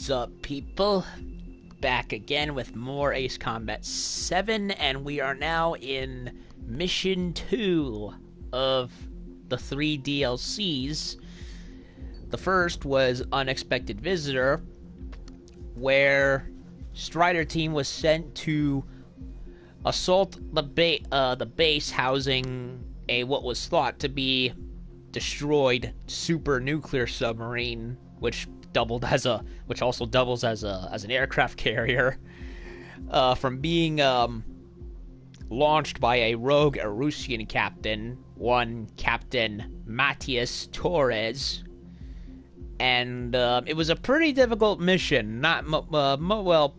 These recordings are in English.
What's up, people? Back again with more Ace Combat 7, and we are now in Mission 2 of the 3 DLCs. The first was Unexpected Visitor, where Strider Team was sent to assault the base housing a what was thought to be destroyed super nuclear submarine, which also doubles as an aircraft carrier, from being launched by a rogue Erusian captain, one Captain Matias Torres, and it was a pretty difficult mission. Well,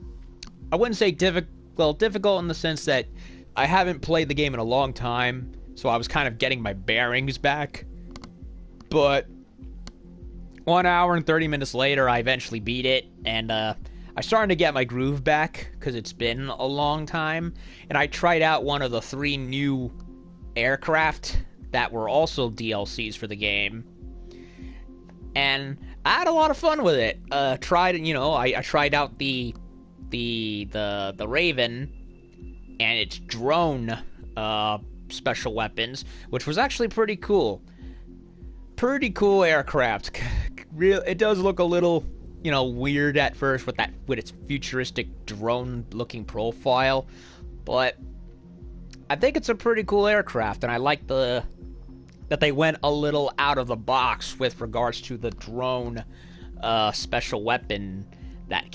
I wouldn't say difficult in the sense that I haven't played the game in a long time, so I was kind of getting my bearings back. But 1 hour and 30 minutes later, I eventually beat it, and I started to get my groove back, because it's been a long time, and I tried out one of the 3 new aircraft that were also DLCs for the game, and I had a lot of fun with it. I tried out the Raven and its drone special weapons, which was actually pretty cool. Pretty cool aircraft. It does look a little, weird at first with its futuristic drone-looking profile, but I think it's a pretty cool aircraft, and I like that they went a little out of the box with regards to the drone special weapon that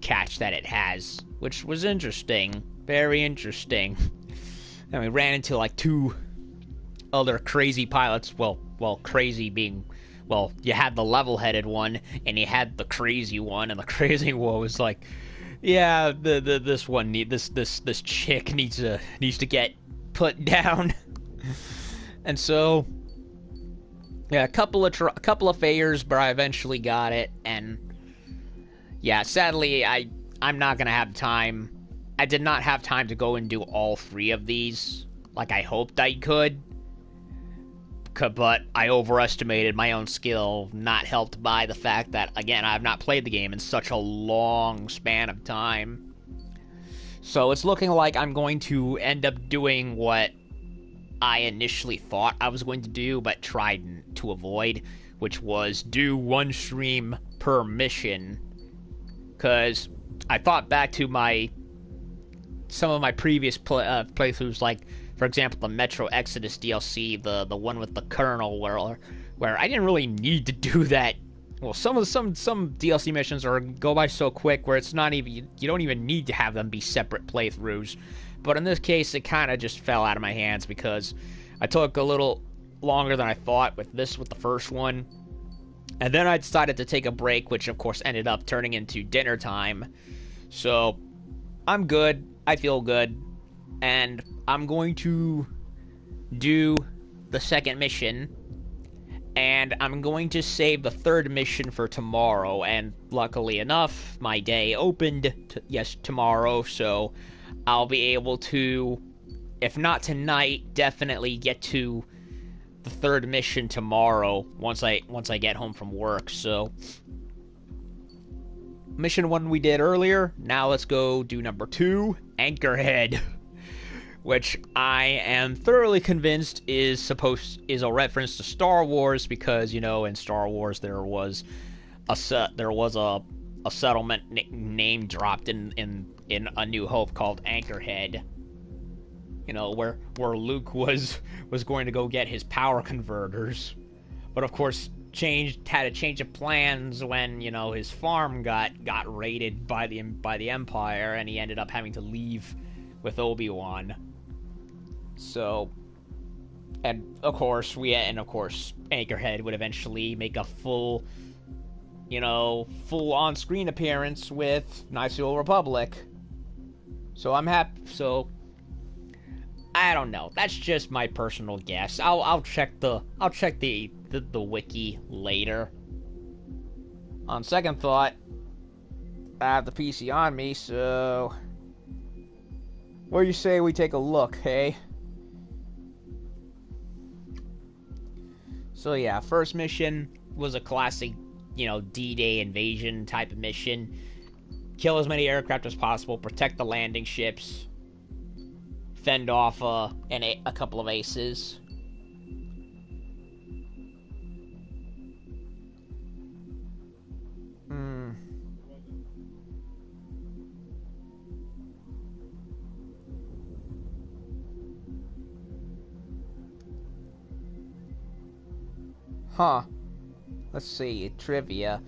catch that it has, which was interesting, very interesting. And we ran into like 2 other crazy pilots. Well, crazy being, you had the level-headed one, and you had the crazy one, and the crazy one was like, yeah, this chick needs to get put down. And so, yeah, a couple of failures, but I eventually got it, and yeah, sadly, I'm not gonna have time. I did not have time to go and do all 3 of these like I hoped I could. But I overestimated my own skill, not helped by the fact that, again, I have not played the game in such a long span of time. So it's looking like I'm going to end up doing what I initially thought I was going to do, but tried to avoid, which was do 1 stream per mission. Because I thought back to some of my previous playthroughs, like, for example, the Metro Exodus DLC, the one with the Colonel, where I didn't really need to do that. Well, some DLC missions go by so quick where it's not even, you don't even need to have them be separate playthroughs. But in this case, it kind of just fell out of my hands because I took a little longer than I thought with the first one. And then I decided to take a break, which of course ended up turning into dinner time. So I'm good. I feel good. And I'm going to do the second mission, and I'm going to save the 3rd mission for tomorrow, and luckily enough, my day opened, tomorrow, so I'll be able to, if not tonight, definitely get to the 3rd mission tomorrow, once I get home from work. So mission 1 we did earlier, now let's go do number 2, Anchorhead. Which I am thoroughly convinced is a reference to Star Wars, because in Star Wars there was a settlement name dropped in A New Hope called Anchorhead. Where Luke was going to go get his power converters, but of course had a change of plans when his farm got raided by the Empire, and he ended up having to leave with Obi-Wan. So, and of course, Anchorhead would eventually make a full on-screen appearance with Knights of the Old Republic. So I'm happy. So I don't know. That's just my personal guess. I'll check the wiki later. On second thought, I have the PC on me, so what do you say we take a look, hey? So yeah, first mission was a classic D-Day invasion type of mission. Kill as many aircraft as possible, protect the landing ships, fend off a couple of aces. Huh. Let's see. Trivia.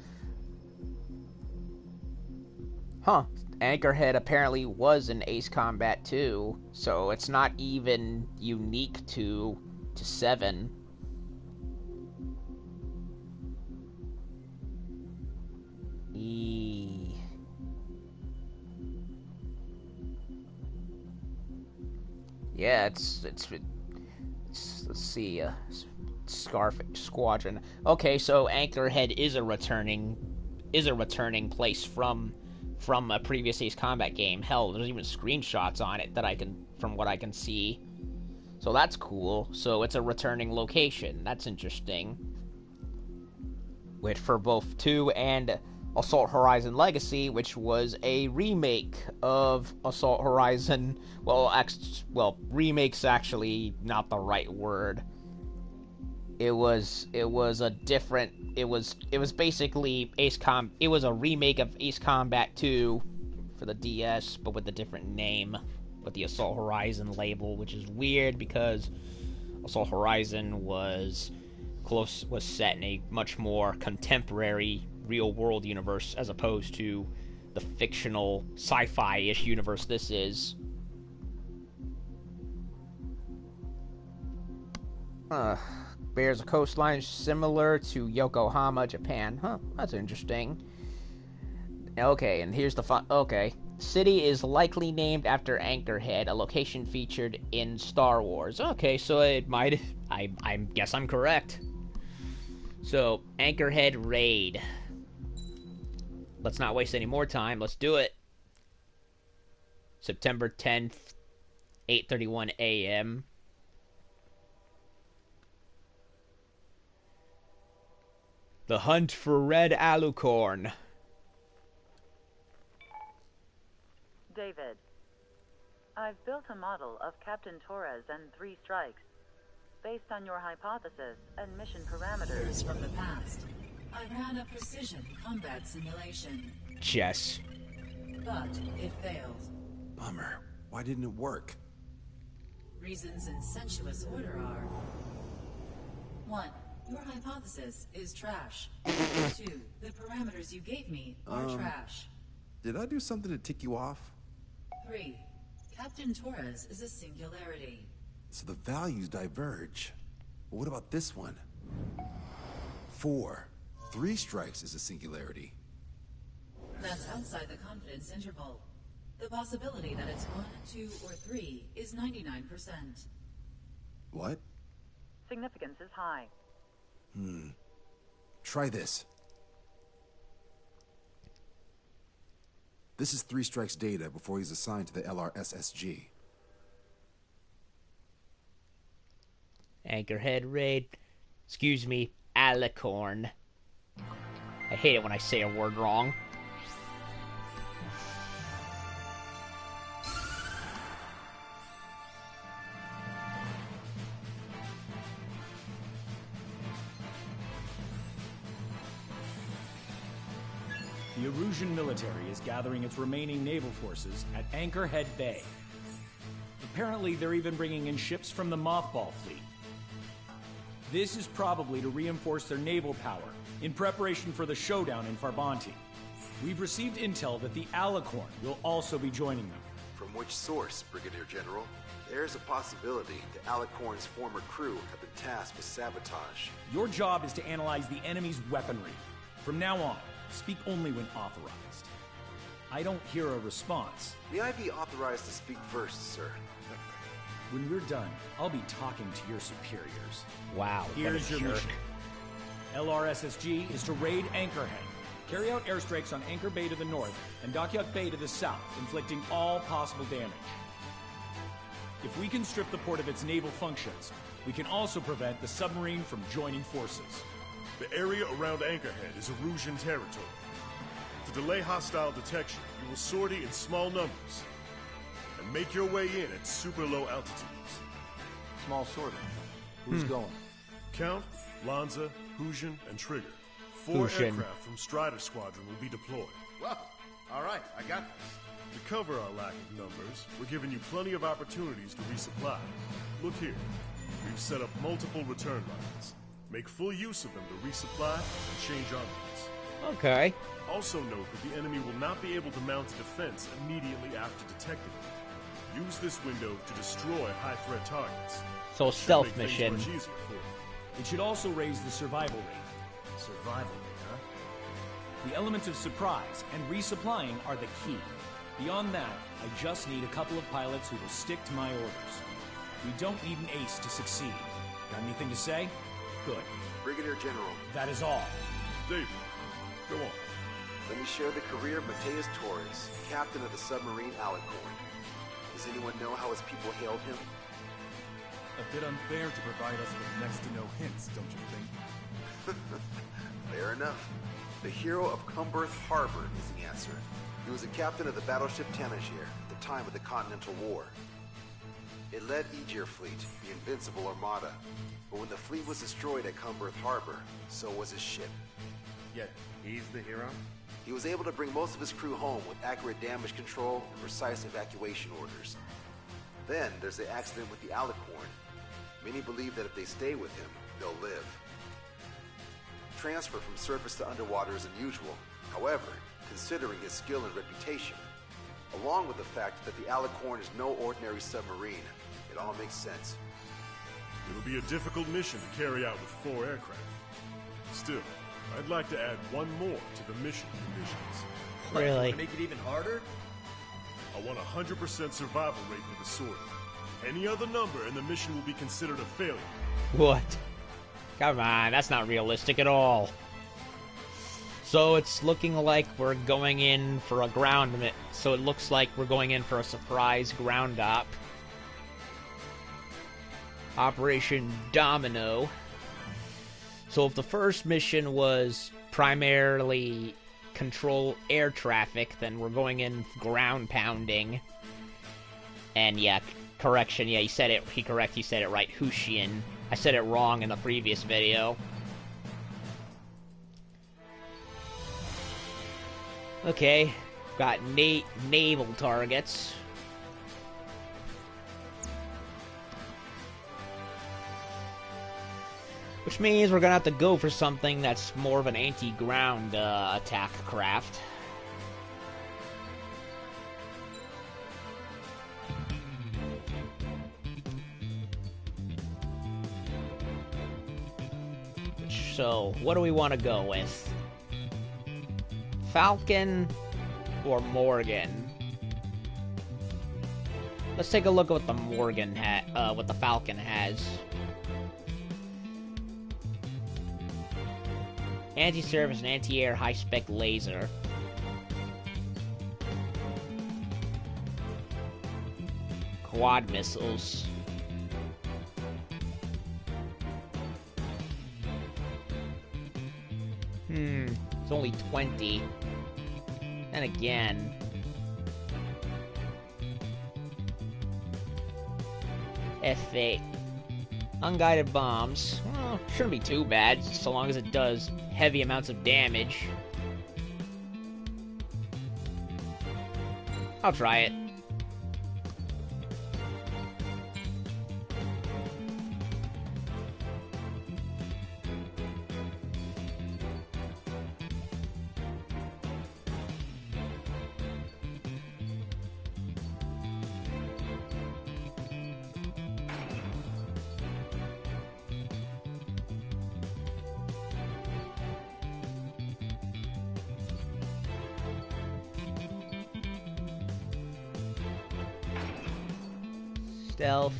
Huh. Anchorhead apparently was in Ace Combat 2, so it's not even unique to 7. Yeah, it's let's see, Scarf Squadron. Okay, so Anchorhead is a returning place from a previous Ace Combat game. Hell, there's even screenshots on it from what I can see. So that's cool. So it's a returning location. That's interesting. Which for both 2 and Assault Horizon Legacy, which was a remake of Assault Horizon. Well, remake's actually not the right word. It was basically it was a remake of Ace Combat 2 for the DS, but with a different name, with the Assault Horizon label, which is weird because Assault Horizon was set in a much more contemporary real world universe as opposed to the fictional sci-fi-ish universe this is. Bears a coastline similar to Yokohama, Japan. Huh, that's interesting. Okay, and here's the fun. Okay. City is likely named after Anchorhead, a location featured in Star Wars. Okay, so it might... I guess I'm correct. So, Anchorhead Raid. Let's not waste any more time. Let's do it. September 10th, 8:31 a.m. The hunt for Red Alucorn. David, I've built a model of Captain Torres and 3 strikes. Based on your hypothesis and mission parameters from the past, I ran a precision combat simulation. Chess. But it failed. Bummer. Why didn't it work? Reasons in sensuous order are... 1. Your hypothesis is trash. 2. The parameters you gave me are trash. Did I do something to tick you off? 3. Captain Torres is a singularity. So the values diverge. But what about this one? 4. 3 strikes is a singularity. That's outside the confidence interval. The possibility that it's 1, 2, or 3 is 99%. What? Significance is high. Try this. This is 3 strikes data before he's assigned to the LRSSG. Anchorhead Raid. Excuse me, Alicorn. I hate it when I say a word wrong. The Erusian military is gathering its remaining naval forces at Anchorhead Bay. Apparently, they're even bringing in ships from the Mothball fleet. This is probably to reinforce their naval power in preparation for the showdown in Farbanti. We've received intel that the Alicorn will also be joining them. From which source, Brigadier General? There's a possibility the Alicorn's former crew have been tasked with sabotage. Your job is to analyze the enemy's weaponry. From now on, speak only when authorized. I don't hear a response. May I be authorized to speak first, sir? When we're done, I'll be talking to your superiors. Wow. Here's your mission. LRSSG is to raid Anchorhead. Carry out airstrikes on Anchor Bay to the north and Dockyard Bay to the south, inflicting all possible damage. If we can strip the port of its naval functions, we can also prevent the submarine from joining forces. The area around Anchorhead is Erusian territory. To delay hostile detection, you will sortie in small numbers and make your way in at super low altitudes. Small sorting. Who's going? Count, Lanza, Hujin, and Trigger. 4 Hujin. aircraft from Strider Squadron will be deployed. Well, all right, I got this. To cover our lack of numbers, we're giving you plenty of opportunities to resupply. Look here. We've set up multiple return lines. Make full use of them to resupply and change armaments. Okay. Also note that the enemy will not be able to mount a defense immediately after detecting it. Use this window to destroy high-threat targets. So Should stealth make things mission. much easier for you. It should also raise the survival rate. Survival rate, huh? The element of surprise and resupplying are the key. Beyond that, I just need a couple of pilots who will stick to my orders. We don't need an ace to succeed. Got anything to say? Good. Brigadier General, That is all. David, go on. let me share the career of Mateus Torres, captain of the submarine Alicorn. Does anyone know how his people hailed him? A bit unfair to provide us with next to no hints, don't you think? Fair enough. The hero of Cumberth Harbor is the answer. He was a captain of the battleship Tangier at the time of the Continental War. It led Aegir Fleet, the Invincible Armada. But when the fleet was destroyed at Cumberth Harbor, so was his ship. Yet, he's the hero? He was able to bring most of his crew home with accurate damage control and precise evacuation orders. Then there's the accident with the Alicorn. Many believe that if they stay with him, they'll live. Transfer from surface to underwater is unusual. However, considering his skill and reputation, along with the fact that the Alicorn is no ordinary submarine, it all makes sense. It'll be a difficult mission to carry out with 4 aircraft. Still, I'd like to add one more to the mission conditions. Really? Make it even harder? I want a 100% survival rate for the sortie. Any other number and the mission will be considered a failure. What? Come on, that's not realistic at all. So it's looking like we're going in for a so it looks like we're going in for a surprise ground op. Operation Domino. So if the first mission was primarily control air traffic, then we're going in ground pounding. And yeah, correction, yeah, he said it right, Hushian. I said it wrong in the previous video. Okay, got naval targets. Which means we're gonna have to go for something that's more of an anti-ground attack craft. So, what do we want to go with? Falcon or Morgan? Let's take a look at what what the Falcon has. Anti-surface and anti-air high-spec laser. Quad missiles. It's only 20. And again. F8. Unguided bombs. Well, shouldn't be too bad, so long as it does heavy amounts of damage. I'll try it. Stealth.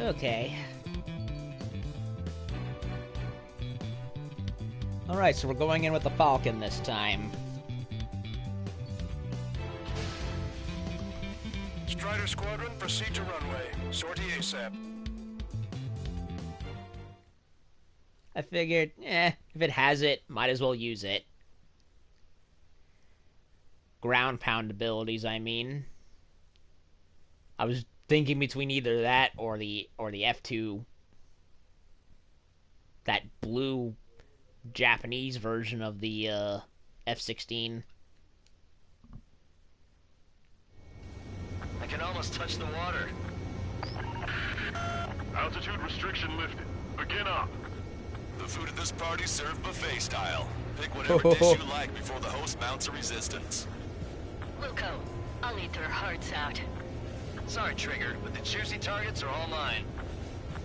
Okay. Alright, so we're going in with the Falcon this time. Strider Squadron, proceed to runway. Sortie ASAP. I figured, if it has it, might as well use it. Ground pound abilities, I mean. I was thinking between either that or the F2. That blue Japanese version of the F-16. I can almost touch the water. Altitude restriction lifted. Begin up. The food at this party served buffet style. Pick whatever dish you like before the host mounts a resistance. Wilco, I'll eat their hearts out. Sorry, Trigger, but the juicy targets are all mine.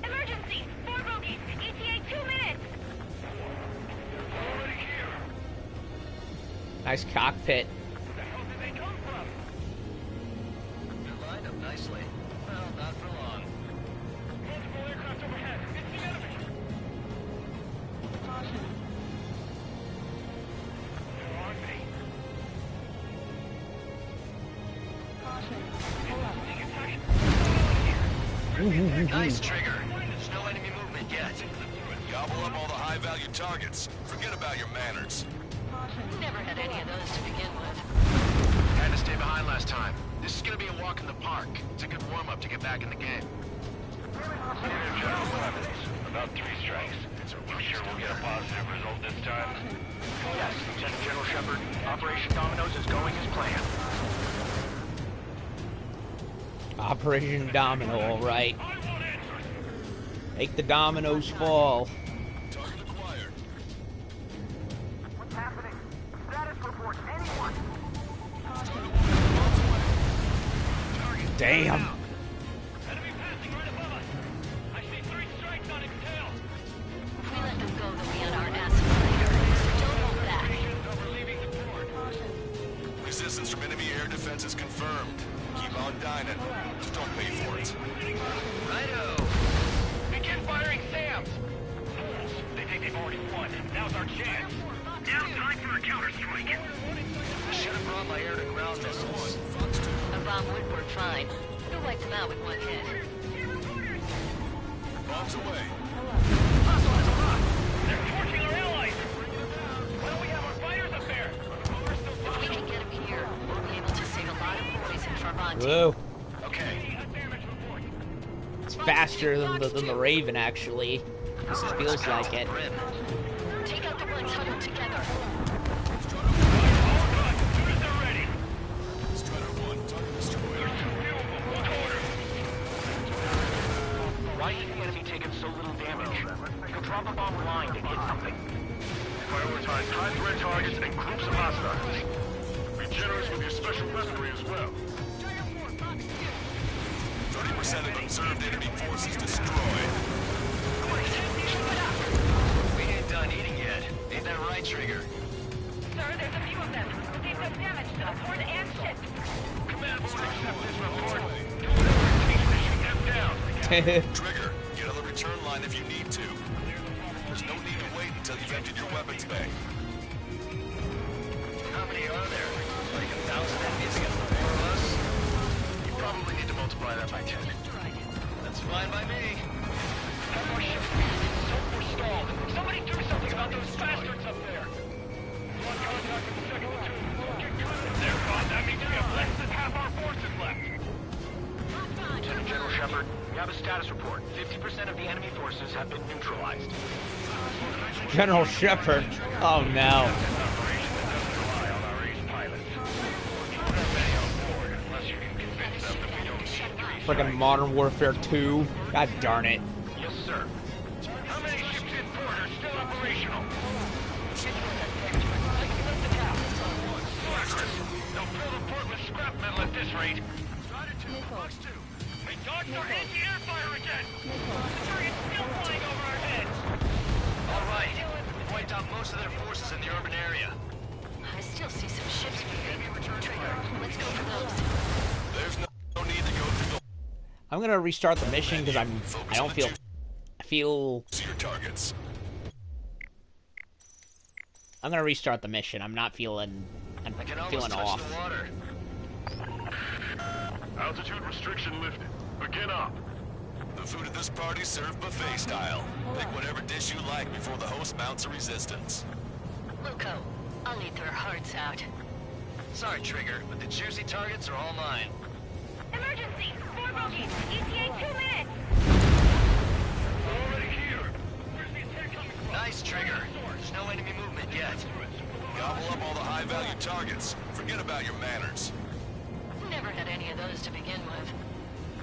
Emergency! 4 bogeys! ETA 2 minutes! Already here. Nice cockpit. Where the hell did they come from? They're lined up nicely. Well, not for long. Multiple aircraft overhead. It's the enemy. Caution. They're on me. Caution. Pull up. Nice, Trigger. There's no enemy movement yet. Gobble up all the high-value targets. Forget about your manners. Never had any of those to begin with. Had to stay behind last time. This is gonna be a walk in the park. It's a good warm-up to get back in the game. General weapons. About 3 strikes. You sure we'll get a positive result this time? Yes, Lieutenant General Shepard. Operation Dominoes is going as planned. Operation Domino, alright. Make the dominoes fall. Target acquired. What's happening? Status report, anyone! Damn. Enemy passing right above us. I see 3 strikes on its tail. If we let them go, they'll be on our ass later. Don't hold back. Over leaving the port. Resistance from enemy air defense is confirmed. Keep on dining. Just don't pay for it. Righto. Begin firing SAMs. Fools. They think they've already won. Now's our chance. Now time for a counterstrike. Should have brought my air-to-ground missiles. A bomb would work fine. You'll wipe them out with one hit. Bombs away. Hostiles are up. They're torching our allies. Why don't we have our fighters up there? If we can get them here, we'll be able to save a lot of boys in Travanti. Whoa. Okay. Damage report. It's faster than the Raven, actually. This feels like it. Take out the ones huddled together. All good. Soon as they're ready. Strider 1, target destroyed. Why is the enemy taking so little damage? You'll drop a bomb line to hit something. Prioritize high-threat targets and groups of hostiles. Be generous with your special weaponry as well. 30% of observed enemy forces destroyed. We ain't done eating yet. Ain't that right, Trigger? Sir, there's a few of them. They've done damage to the port and ship. Command won't accept this report. Do whatever it takes to shoot them down. Trigger, get on the return line if you need to. There's no need to wait until you've emptied your weapons bay. How many are there? Like 1,000 enemies against the 4 of us? You probably need to multiply that by 10. That's fine by me. That more ships so we're stalled. Somebody do something about those bastards up there. One contact with the second platoon. Get cut in there, Bob. That means we have less than half our forces left. Lieutenant General Shepard, we have a status report. 50% of the enemy forces have been neutralized. General Shepard. Oh no. Friggin' Modern Warfare 2. God darn it. Yes, sir. How many ships in port are still operational? They'll fill the port with scrap metal at this rate. We dodged our anti-air fire again! The target's still flying over our heads! All right. We've wiped out most of their forces in the urban area. I still see some ships moving. Trigger, let's go for those. There's no need to go through the I'm gonna restart the mission because I don't feel. I feel. See your targets. I'm gonna restart the mission. I'm not feeling. I'm feeling off. Altitude restriction lifted. Begin up. The food at this party served buffet style. Pick whatever dish you like before the host mounts a resistance. Wilco, I'll eat their hearts out. Sorry, Trigger, but the juicy targets are all mine. Emergency! 4 bogeys! ETA 2 minutes! Already here! Where's the attack coming from? Nice, Trigger. There's no enemy movement yet. Gobble up all the high-value targets. Forget about your manners. Never had any of those to begin with.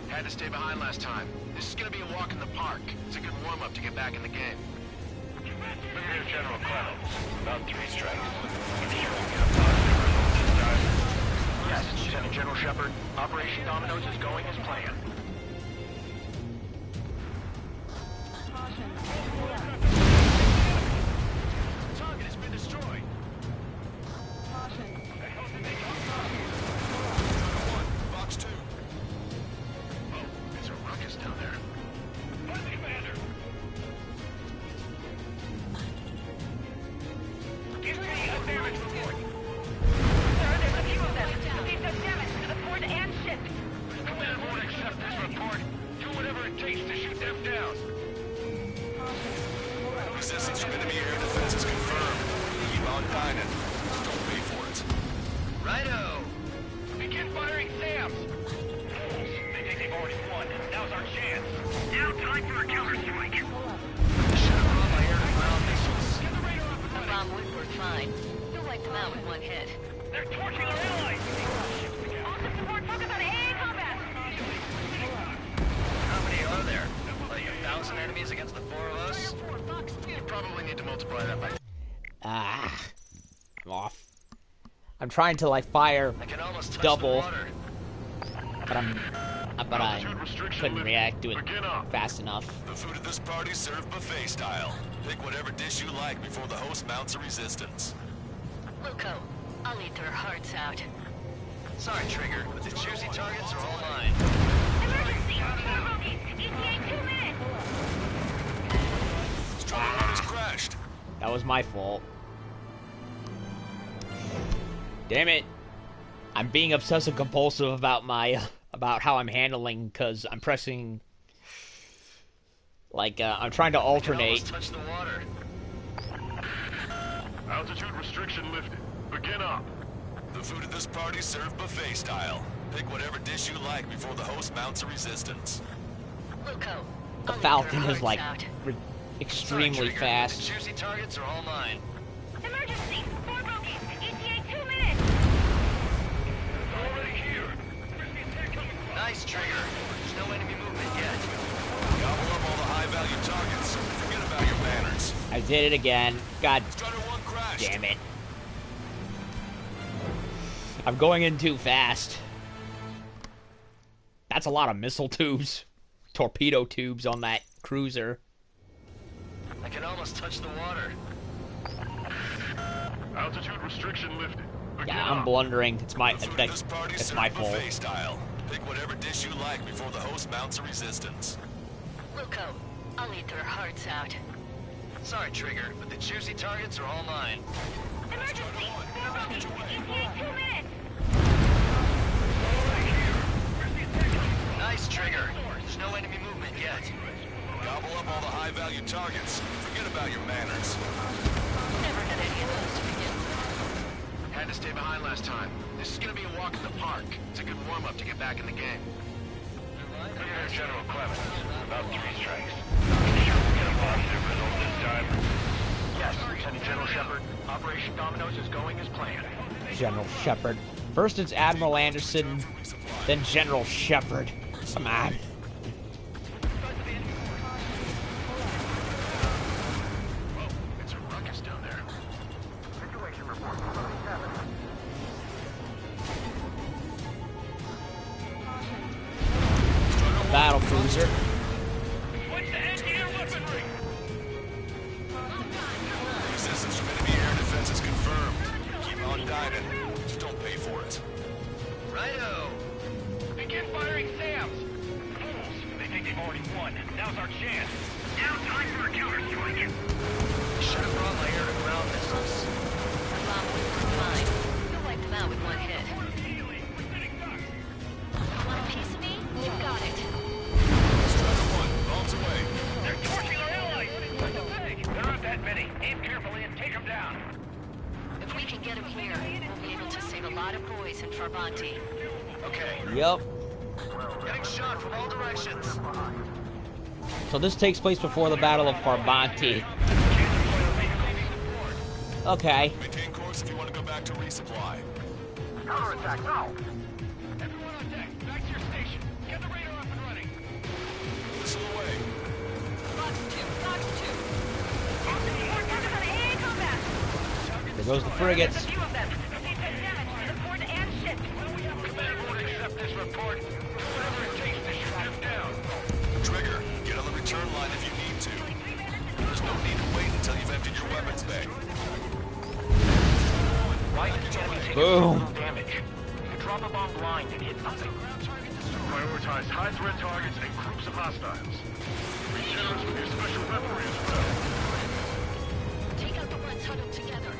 Had to stay behind last time. This is gonna be a walk in the park. It's a good warm-up to get back in the game. Look here, General Clemens. About 3 strikes. Yes, Lieutenant General Shepard. Operation Dominoes is going as planned. Target has been destroyed. Box 2. Oh, it's a ruckus down there. Commander. Give me a damage report. Sir, there's a few of them. They've done damage to the fort and ship. Command won't accept this report. Do whatever it takes to shoot them down. Resistance from enemy air defense is confirmed. Keep on dining. Just don't pay for it. Righto. Begin firing SAMs. Fools. They think they've already won. Now's our chance. Now time for a counterstrike. Should have brought my air-to-ground missiles. Get the radar up and The running. bomb would work fine. You'll wipe them out with one hit. They're torching our allies. All support focus on AA combat! How many are there? Like 1,000 enemies against the 4 of us? You probably need to multiply that by... Ah, I'm off. I'm trying to like fire I can almost touch double, the water. but I couldn't react to it fast enough. The food at this party served buffet style. Pick whatever dish you like before the host mounts a resistance. Wilco, I'll eat their hearts out. Sorry, Trigger, but the juicy targets are all mine. Emergency! 4 bogeys! ETA 2 minutes! Stronghold has crashed. That was my fault. Damn it! I'm being obsessive compulsive about about how I'm handling because I'm pressing. Like I'm trying to alternate. Touch the water. Altitude restriction lifted. Begin up. The food at this party served buffet style. Pick whatever dish you like before the host mounts a resistance. Wilco, The I'll eat Falcon their is like hearts extremely Sorry, Trigger, fast. The juicy targets are all mine. out. Emergency! 4 bogeys! ETA 2 minutes! Already here. Where's the attack coming from? Nice, Trigger. There's no enemy movement yet. Gobble up all the high-value targets. Forget about your manners. I did it again. God Strider 1 crashed. damn it! I'm going in too fast. That's a lot of missile tubes, torpedo tubes on that cruiser. I can almost touch the water. Altitude restriction lifted. Begin Yeah, I'm up. blundering. It's my The food at this party it's served my fault. buffet style. Pick whatever dish you like before the host mounts a resistance. Wilco, I'll eat their hearts out. Sorry, Trigger, but the juicy targets are all mine. Emergency! 4 bogeys! ETA 2 minutes! Nice, Trigger. There's no enemy movement yet. Gobble up all the high-value targets. Forget about your manners. Never had any of those to begin with. Had to stay behind last time. This is gonna be a walk in the park. It's a good warm-up to get back in the game. Look here, General Clemens. About 3 strikes. Sure we'll get a positive result this time. Yes, Lieutenant General Shepard. Operation Dominoes is going as planned. General Shepard. First it's Admiral Anderson, then General Shepard. Come on. It's a ruckus down there. Situation report 47. Battle cruiser. What's the anti-air weaponry? Resistance from enemy air defense is confirmed. Keep on dining. Just don't pay for it. Righto. Begin firing SAMs. Fools. we've already won. Now's our chance. Now time for a counter-strike. Should have brought my air-to-ground missiles. The bomb would work fine. You'll wipe them out with one hit. Want a piece of me? You got it. Strider 1, bombs away. They're torching our allies! What the heck? There aren't that many. Aim carefully and take them down. If we can get him here, we'll be able to save a lot of boys in Farbanti. Okay. Yep. Getting shot from all directions. So this takes place before the Battle of Farbanti. Okay. Maintain course if you want to go back to resupply. Counterattack now! Everyone on deck, back to your station. Get the radar up and running. Whistle away. Fox 2, Fox 2. More targets on AA combat. There goes the frigates. There's a few of them. They've been damaged to the port and ship. Commander won't accept this report. Do whatever it takes to shoot them down. Trigger, get on the return line if you need to. There's no need to wait until you've emptied your weapons bay. Why does the enemy take Boom. so little damage? You drop a bomb blind and hit nothing. Prioritize high-threat targets and groups of hostiles. Returns with your special weaponry as well. Take out the ones huddled together.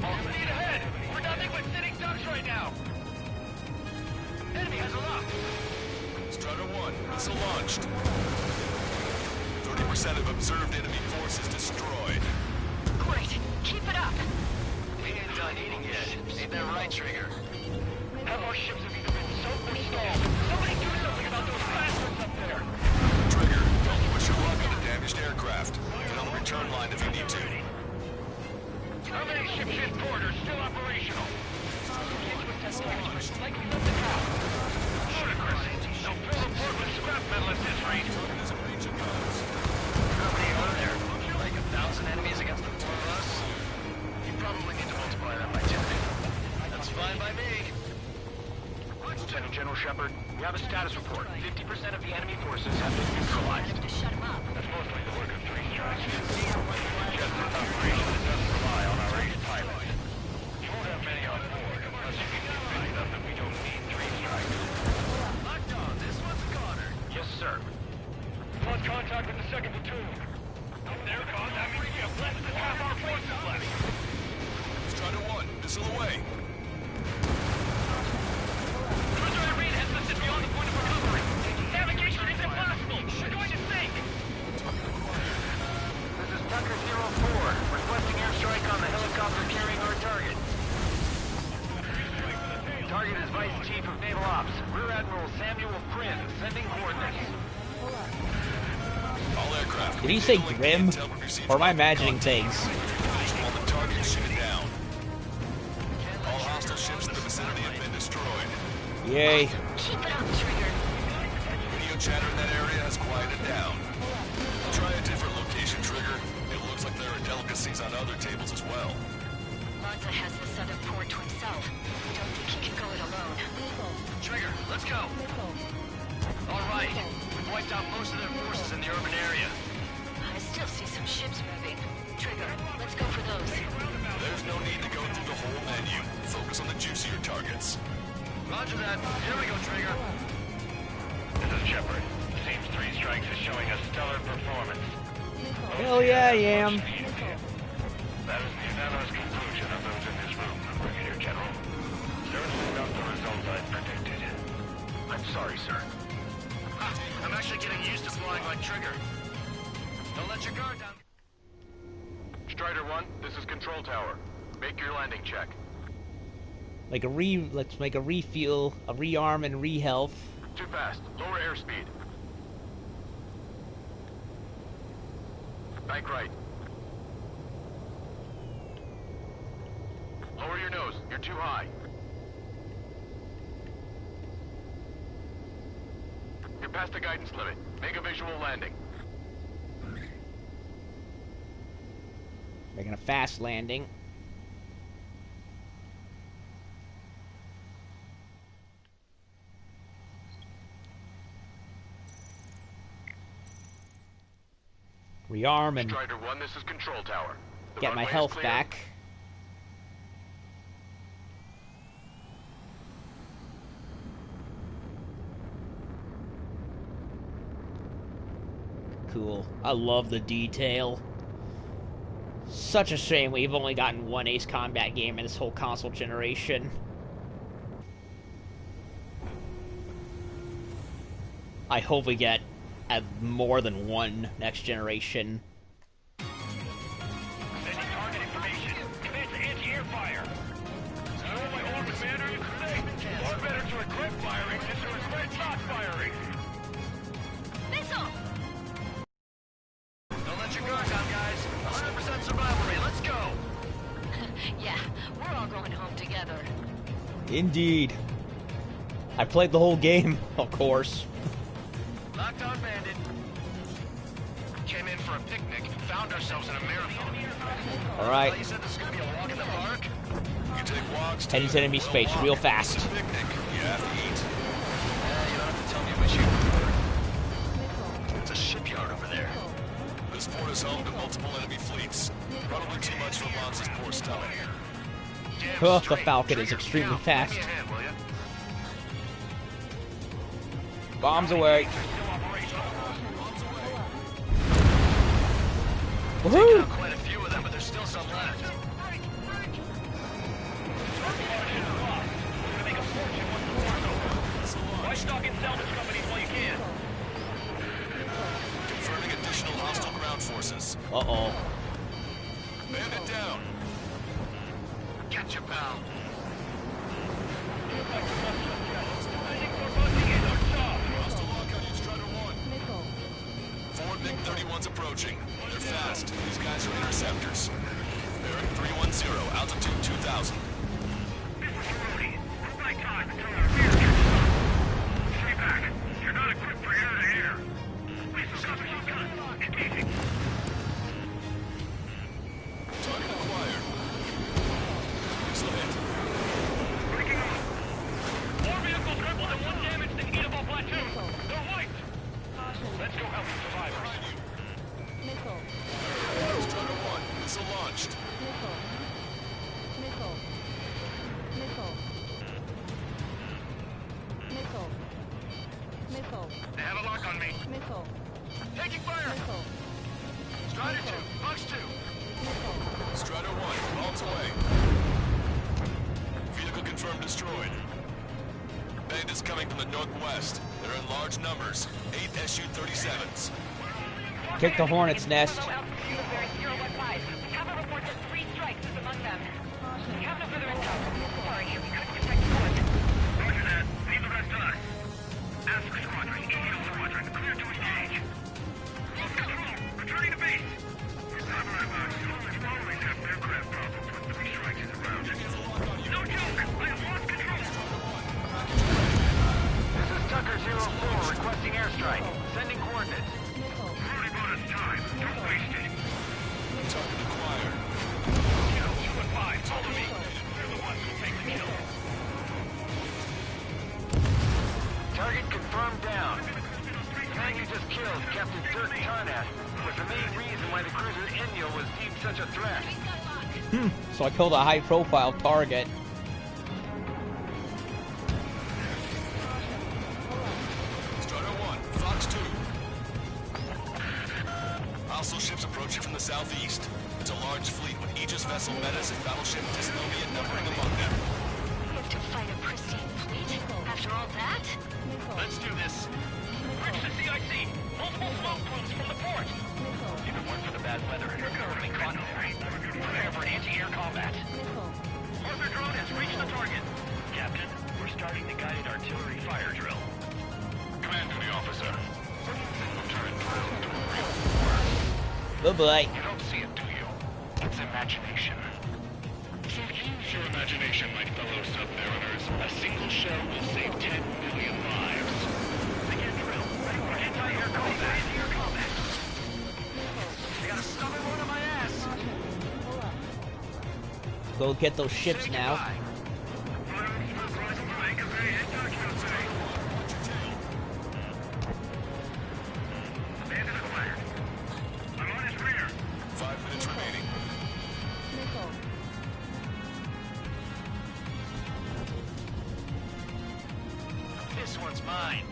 All speed ahead! We're nothing but sitting ducks right now! Enemy has a lock! Strider 1, missile launched. 30% of observed enemy forces destroyed. Great. Keep it up. We ain't done eating yet. Ain't that right, Trigger? Have our ships have either been sunk or stalled. Somebody do something about those bastards up there! Trigger, don't push your luck on a damaged aircraft. Get on the return line if you need to. How many ships in port are still operational? Kids with technology, like we left the house. Ludicrous. They'll fill the port with scrap metal at this rate. How many are there? Like 1,000 enemies against the four of us? You probably need to multiply that by 10. That's fine by me. Lieutenant General Shepard, we have a status report. 50% of the enemy forces have been neutralized. To shut him up. That's mostly the work of three strikes. Just an operation that doesn't rely on our ace pilots. You won't have many on board unless you can convince them that we don't need three strikes. Locked on. This one's Connor. Yes, sir. Lost contact with the second platoon. They're gone. That means we have less than half our forces left. Strider 1, missile away. Cruiser Irene has listed beyond the point of recovery. Navigation is impossible. We're going to sink. This is Tucker 04, requesting airstrike on the helicopter carrying our target. Target is Vice Chief of Naval Ops, Rear Admiral Samuel Prin, sending coordinates. All aircraft. Did he say grim? Intel will receive Or am I imagining things? Position on the target and shoot it down. All hostile ships in the vicinity have been destroyed. Yay. Keep it up, Trigger. Radio chatter in that area has quieted down. Try a different location, Trigger. It looks like there are delicacies on other tables as well. Lanza has the southern port to himself. Don't think he can go it alone. Trigger, let's go. All right. We've wiped out most of their forces in the urban area. I still see some ships moving. Trigger, let's go for those. There's no need to go through the whole menu. Focus on the juicier targets. Roger that. Here we go, Trigger. This is Shepard. Seems three strikes is showing a stellar performance. Hell yeah, I am. That is the unanimous conclusion of those in this room, Brigadier General. Certainly not the results I predicted. I'm sorry, sir. I'm actually getting used to flying like Trigger. Don't let your guard down. Strider 1, this is Control Tower. Make your landing check. Let's make a refuel, a rearm, and re-health. Too fast. Lower airspeed. Bank right. Lower your nose. You're too high. You're past the guidance limit. Make a visual landing. Making a fast landing. Rearm and Strider 1, this is Control Tower. The get my runway is health clear. back. cool. I love the detail. Such a shame we've only gotten one Ace Combat game in this whole console generation. I hope we get more than one next generation. Sending target information. Command to anti-air fire. So my old commander, you say, far better to regret firing than to regret not firing. Missile! Don't let your guard down, guys. 100% survival rate. Let's go. Yeah, we're all going home together. Indeed. I played the whole game, of course. Locked on bandit. Came in for a picnic, found ourselves in a marathon. Alright. You said this is gonna be a walk in the park? You take walks Head into enemy space real fast. picnic. You have to eat. Yeah, you don't have to tell me what you It's a shipyard over there. This port is home to multiple enemy fleets. Probably too much for Mons' poor stomach. Damn Oh, the straight. Falcon is Trigger extremely down. fast. Give me a hand, will ya? Bombs away. Still operational. Woohoo! Quite a few of them, but there's still some left. Why stock in salvage companies while you can? Confirming additional hostile ground forces. Uh-oh. Bandit down. Catch you, pal. Hostile lockout, you Strider 1. Four MiG-31s approaching. They're fast. These guys are interceptors. Bearing 310, altitude 2000. This is Rudy. Hold my time until our rear gets up. Stay back. You're not equipped for air-to-air. Missile cover shotgun. Engaging. Target acquired. Missile hit. Breaking on. More vehicles crippled and one damaged in Eatable Plateau. They're wiped. Let's go help the survivors. Strider 1, missile launched. They have a lock on me. Taking fire. Strider 2, Box 2. Strider 1, vaults away. Vehicle confirmed destroyed. Bandits coming from the northwest. They're in large numbers. 8 Su-37s. Kick the hornet's nest. Altitude of bearing 015. Capital reports that 3 strikes is among them. We have no further intel. Sorry, we couldn't detect bullets. Roger that. Leave the rest to us. Ask Squadron, EO Squadron, clear to engage. Lost control. Returning to base. Following that aircraft problem put 3 strikes in the ground. No joke. I have lost control. This is Tucker 04 requesting airstrike. Sending coordinates. Already bought us time. Don't waste it. Target acquired. Kilo 2 and 5, follow me. They're the ones who take the kill. Target confirmed down. The man you just killed, Captain Dirk Tarnat, was the main reason why the cruiser Inyo was deemed such a threat. So I killed a high-profile target. Strider 1, Fox 2. Hostile ships approaching from the southeast. It's a large fleet with Aegis vessel Metis and battleship Dystonia numbering among them. To fight a pristine fleet? After all that? Let's do this. Bridge to CIC. Multiple smoke plumes from the port. Even one for the bad weather. You're currently caught in there. Prepare for anti-air combat. Arthur drone has reached the target. Captain, we're starting the guided artillery fire drill. Command duty officer. Turret drill to a real war. Bye-bye. You don't see it, do you? It's imagination. So use your imagination, my fellow submariners. A single shell will save 10 million lives. Begin drill. Ready for anti-air combat. Anti-air combat. I got a stubborn one on my ass. Go get those ships Say now. goodbye. Bandit acquired. I'm on his rear. 5 minutes remaining. This one's mine.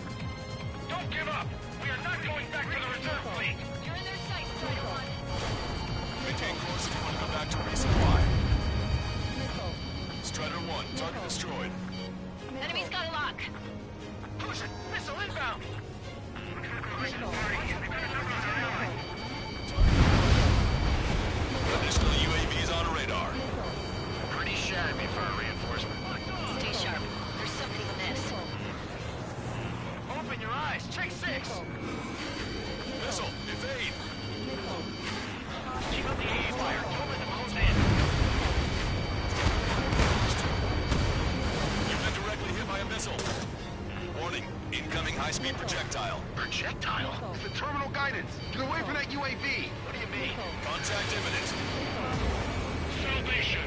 Don't give up. We are not going back to the reserve fleet. You're in their sights, Strider 1. Maintain course if you want to go back to resupply. Strider 1, target destroyed. Enemy's got a lock. Push it! Missile inbound! Additional UAVs on radar. Pretty shabby for a reinforcement. Stay sharp. There's something amiss. Open your eyes. Check 6. Missile, evade. Keep up the AA fire. Don't let them close in. You've been directly hit by a missile. Warning, incoming high-speed projectile. Projectile? It's the terminal guidance. Get away from that UAV. What do you mean? Contact imminent. Salvation.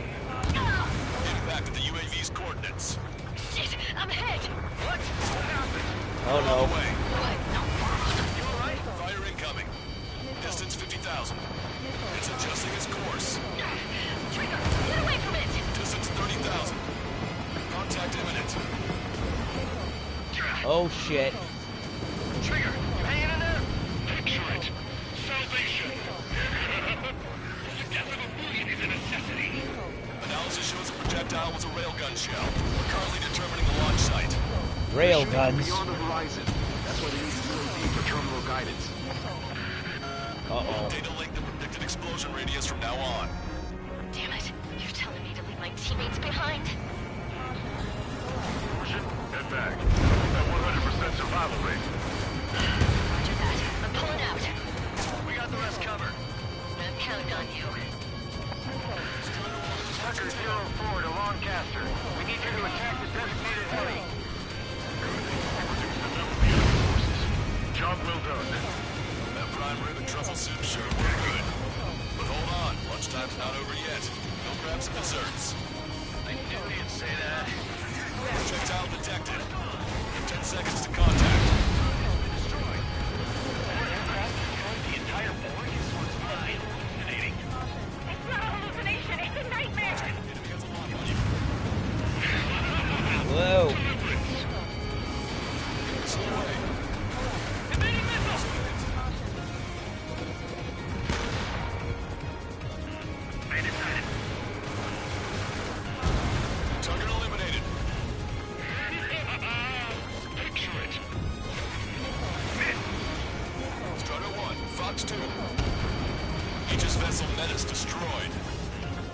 Impact at the UAV's coordinates. Shit, I'm hit. What? What happened? Oh no. Away. What? You alright? Fire incoming. Distance 50,000. It's adjusting its course. Trigger, get away from it. Distance 30,000. Contact imminent. Oh shit. Trigger, you hanging in there? Picture it. Salvation. The death of a million is a necessity. Analysis shows the projectile was a railgun shell. We're currently determining the launch site. Rail guns. Beyond the horizon. That's why they use the UAV for terminal guidance. Uh-oh. Data link the predicted explosion radius from now on. Damn it. You're telling me to leave my teammates behind? Head back. At 100% survival rate. Roger that. I'm pulling out. We got the rest covered. I'm counting on you. Tucker 04 to Lancaster. We need you to attack the designated heli. Job well done. That prime rib and truffle soup sure were good. But hold on, lunchtime's not over yet. Go grab some desserts. I knew you'd say that. Projectile detected. 10 seconds to contact. The entire board is hallucinating. It's not a hallucination. It's a nightmare. Whoa. Evading missile! Bandit sighted. Target eliminated. Picture it. Strider 1, Fox 2. Aegis vessel Metis destroyed.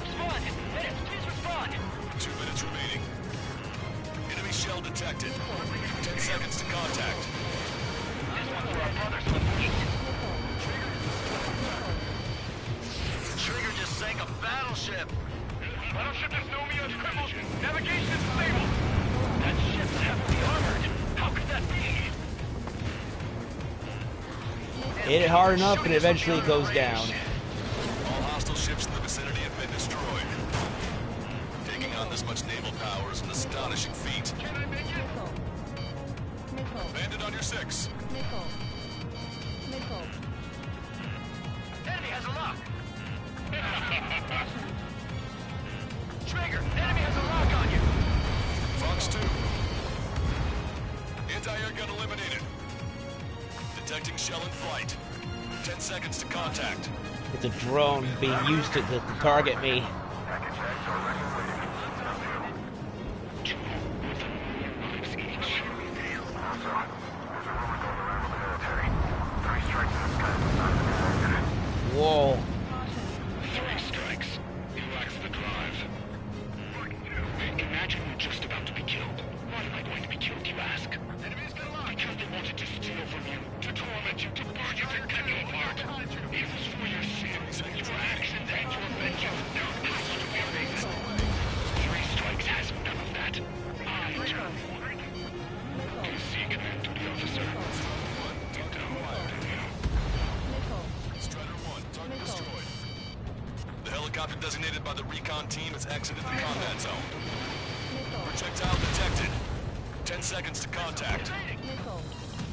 Respond! Menace, please respond! 2 minutes remaining. Enemy shell detected. 10 seconds to contact. This one's for our brothers in the fleet. Trigger just sank a battleship. Battleship is no mean scribbles. Navigation is stable. That ship's heavily armored. How could that be? Hit it hard enough and eventually it goes down. All hostile ships in the vicinity have been destroyed. Taking on this much naval power is an astonishing feat. Can I make it? Bandit on your 6. Enemy has a lock. Trigger, enemy has a lock on you. Fox 2. Anti-air gun eliminated. Detecting shell in flight. 10 seconds to contact. It's a drone being used to target me. Whoa. 3 strikes. He lacks the drive. Imagine we're just about to be killed. Why am I going to be killed, you ask? Enemies got a lock. Because they wanted to steal from you, to torment you, to burn you, to cut you apart. It was for your sins, your actions, and your vengeance. There has to be a reason. 3 strikes has none of that. I turn forward. PC command duty officer. Strider 1, target destroyed. The helicopter designated by the recon team has exited the combat zone. Projectile detected. 10 seconds to contact.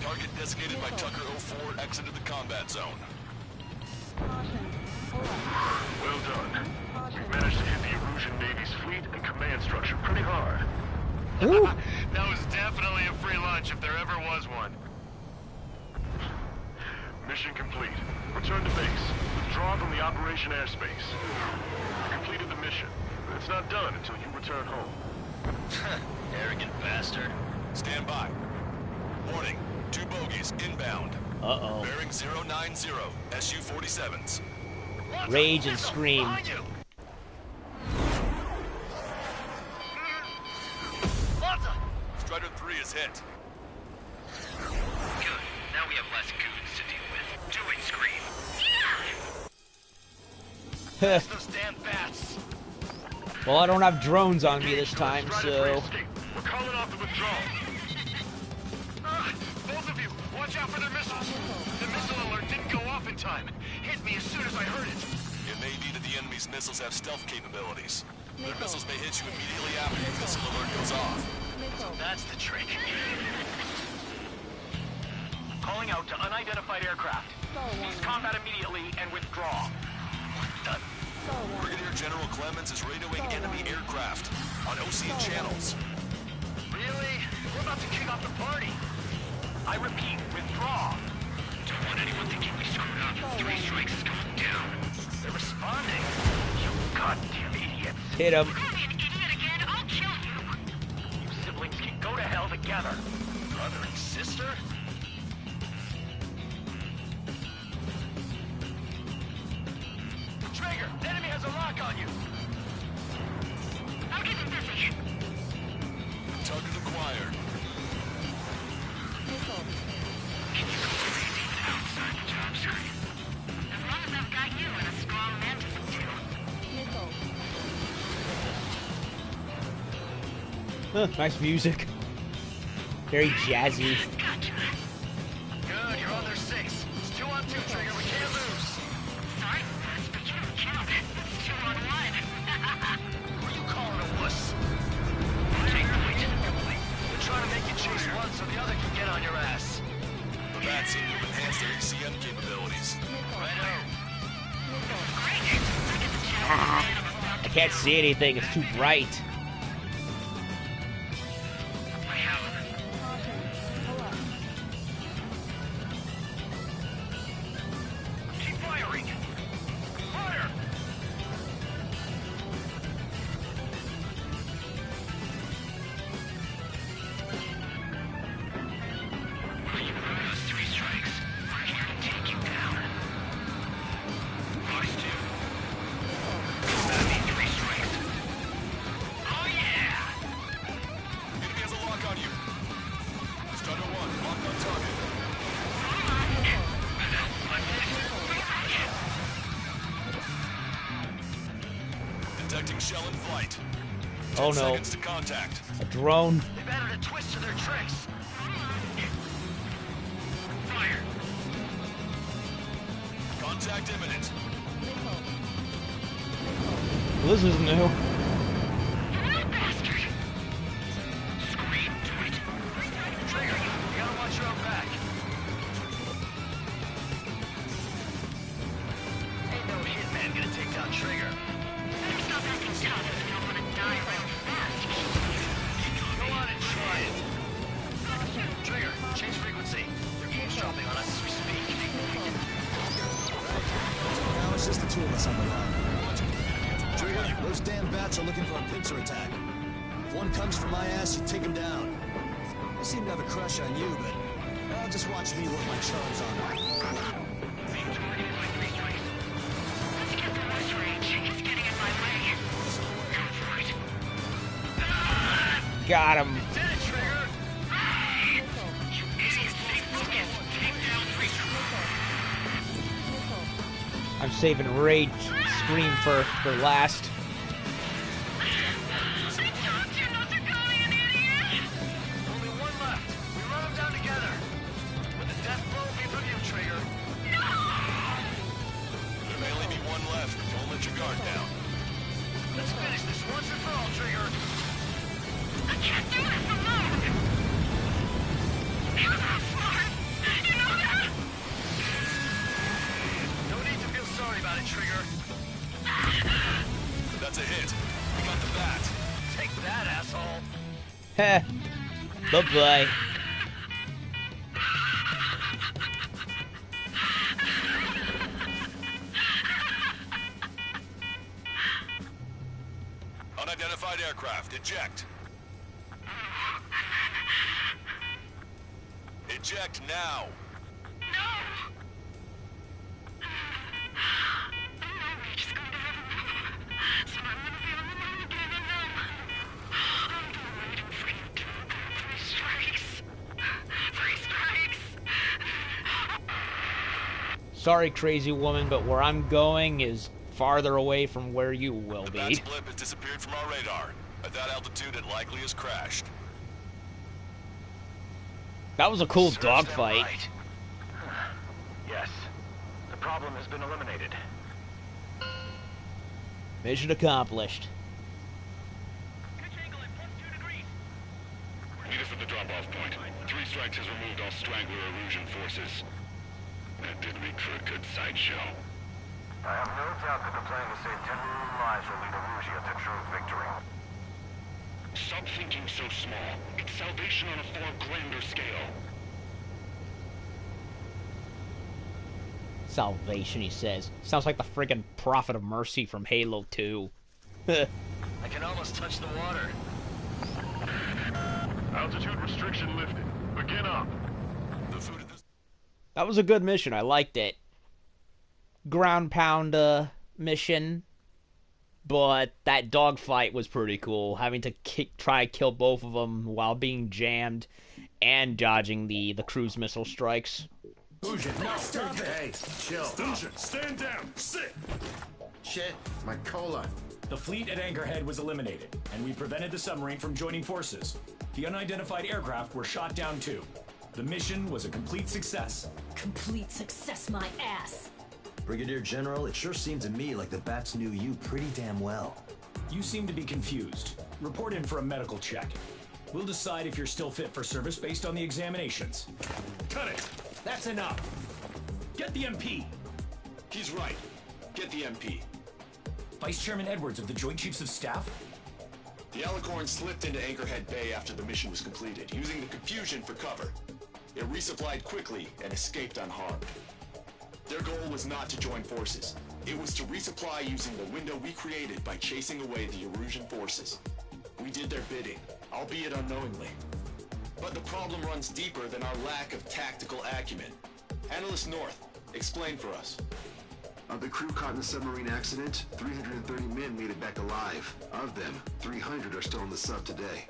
Target designated by Tucker 04 exited the combat zone. Well done. You've managed to hit the Erusian Navy's fleet and command structure pretty hard. That was definitely a free lunch if there ever was one. Mission complete. Return to base. Withdraw from the operation airspace. You completed the mission, but it's not done until you return home. Arrogant bastard. Stand by. Warning. 2 bogies inbound. Uh-oh. Bearing 090. SU-47s. Rage and scream. Strider 3 is hit. Good. Now we have less goons to deal with. Do it, Scream. Those damn bats. Well, I don't have drones on me this time, so... We're calling off the withdrawal. Both of you, watch out for their missiles. The missile alert didn't go off in time. Hit me as soon as I heard it. It may be that the enemy's missiles have stealth capabilities. Their missiles may hit you immediately after your missile alert goes off. So that's the trick. Calling out to unidentified aircraft. Cease combat immediately and withdraw. Done. Brigadier General Clemens is radioing enemy aircraft on Ocean channels. Really? We're about to kick off the party. I repeat, withdraw. Don't want anyone thinking we screwed up. 3 strikes is going down. They're responding. You goddamn idiots. Hit him. Call me an idiot again, I'll kill you. You siblings can go to hell together. Brother and sister? Trigger, the enemy has a lock on you. I'll keep him busy. Target acquired. Can you go crazy outside the job screen? As long as I've got you and a strong man to subdue. Nice music. Very jazzy. Gotcha. Good, you're on their 6. It's 2 on 2, Trigger. We can't lose. Sorry, but you don't count. It's 2 on 1. Who are you calling a wuss? Take point. They're trying to make you chase one so the other can get on your ass. The bats seem to enhance their ECM capabilities. Righto. Great. I get the challenge man I'm about I can't see anything, it's too bright. I have. Keep firing. Fire! You lose 3 strikes. I'm here to take you down. Lost 2. That'd be 3 strikes. Oh yeah! Enemy has a lock on you. Strider 1, locked on target. Detecting shell in flight. 10 Oh no. seconds to contact. A drone. They've added a twist to their tricks. Fire! Contact imminent. Well, this is new. You little bastard! Scream to it. Trigger, you gotta watch your own back. Ain't no hitman gonna take down Trigger. Better stop acting tough if you don't want to die real fast. Go on and try it. Trigger, change frequency. They're eavesdropping on us as we speak. Now it's just the 2 of us on the line. Trigger, those damn bats are looking for a pincer attack. If one comes for my ass, you take him down. They seem to have a crush on you, but just watch me work my charms on them. Being targeted by 3 strikes. Let's get the west range. He's getting in my way. Go for it. Got him. Did it, Trigger! You idiots, stay focused. Take down 3 strikes. I'm saving Rage Scream for last. I told you not to call me an idiot! Only 1 left. We run them down together. With the death blow be with you, Trigger. There may only be 1 left. Don't let your guard down. Let's finish this once and for all, Trigger. I can't do this alone! You're not smart! You know that? No need to feel sorry about it, Trigger. That's a hit. We got the bat. Take that, asshole. Heh. Bye-bye. aircraft. Eject. Eject now. Sorry, crazy woman, but where I'm going is farther away from where you will The be. Bat's blip has disappeared from our radar. At that altitude, it likely has crashed. That was a cool Serves them dogfight. right. Yes. The problem has been eliminated. Mission accomplished. Meet us at the drop-off point. 3 Strikes has removed all Strangler Erusian forces. That did make for a good sideshow. I have no doubt that the plan to save 10 million lives will lead Erusia to true victory. Stop thinking so small. It's salvation on a far grander scale. Salvation, he says. Sounds like the friggin' Prophet of Mercy from Halo 2. I can almost touch the water. Altitude restriction lifted. Begin up. The food at this... That was a good mission. I liked it. Ground pound mission. But that dogfight was pretty cool. Having to try kill both of them while being jammed and dodging the cruise missile strikes. Ujian, no. Hey, chill. Ujian, stand down. Sit. Shit, my cola. The fleet at Anchorhead was eliminated, and we prevented the submarine from joining forces. The unidentified aircraft were shot down too. The mission was a complete success. Complete success, my ass. Brigadier General, it sure seemed to me like the Bats knew you pretty damn well. You seem to be confused. Report in for a medical check. We'll decide if you're still fit for service based on the examinations. Cut it. That's enough. Get the MP. He's right. Get the MP. Vice Chairman Edwards of the Joint Chiefs of Staff? The Alicorn slipped into Anchorhead Bay after the mission was completed, using the confusion for cover. It resupplied quickly and escaped unharmed. Their goal was not to join forces. It was to resupply using the window we created by chasing away the Erusian forces. We did their bidding, albeit unknowingly. But the problem runs deeper than our lack of tactical acumen. Analyst North, explain for us. Of the crew caught in the submarine accident, 330 men made it back alive. Of them, 300 are still on the sub today.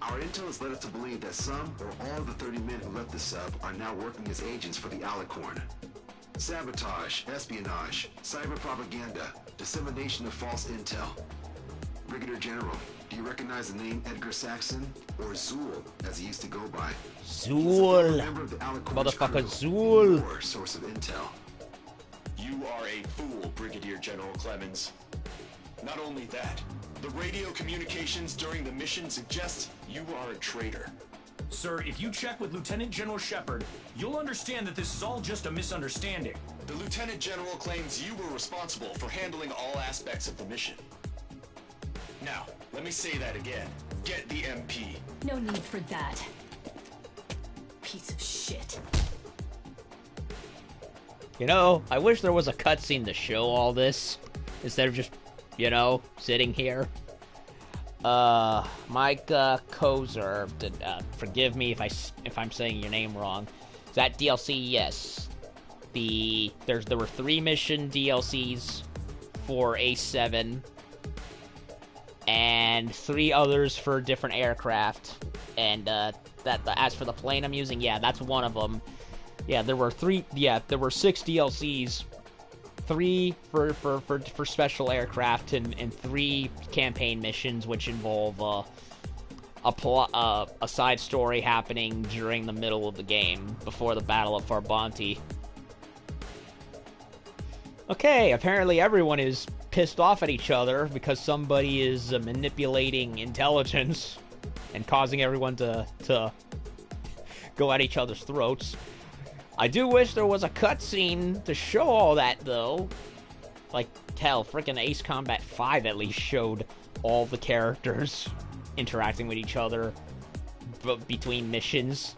Our intel has led us to believe that some or all of the 30 men who left the sub are now working as agents for the Alicorn. Sabotage, espionage, cyber propaganda, dissemination of false intel. Brigadier General, do you recognize the name Edgar Saxon, or Zool, as he used to go by? Zool. Member of the Alicorn's Motherfucker crew, Zool. your source of intel. You are a fool, Brigadier General Clemens. Not only that, the radio communications during the mission suggest you are a traitor. Sir, if you check with Lieutenant General Shepard, you'll understand that this is all just a misunderstanding. The Lieutenant General claims you were responsible for handling all aspects of the mission. Now, let me say that again. Get the MP. No need for that. Piece of shit. You know, I wish there was a cutscene to show all this, instead of just, you know, sitting here. Mike Kozer, forgive me if I'm saying your name wrong. Is that DLC? Yes. There were 3 mission DLCs for A7, and 3 others for different aircraft. And as for the plane I'm using, yeah, that's one of them. Yeah, there were 6 DLCs. 3 for special aircraft and 3 campaign missions, which involve a side story happening during the middle of the game before the Battle of Farbanti. Okay, apparently everyone is pissed off at each other because somebody is manipulating intelligence and causing everyone to go at each other's throats. I do wish there was a cutscene to show all that, though. Like, hell, frickin' Ace Combat 5 at least showed all the characters interacting with each other between missions.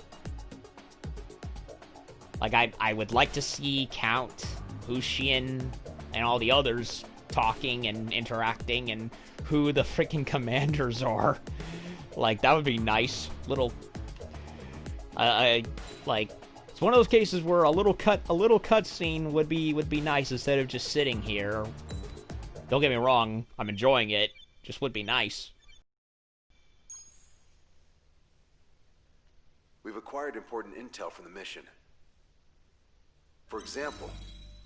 Like, I would like to see Count, Hushian, and all the others talking and interacting and who the freaking commanders are. Like, that would be nice. Little, I like, it's one of those cases where a little cutscene would be nice instead of just sitting here. Don't get me wrong, I'm enjoying it. Just would be nice. We've acquired important intel from the mission. For example,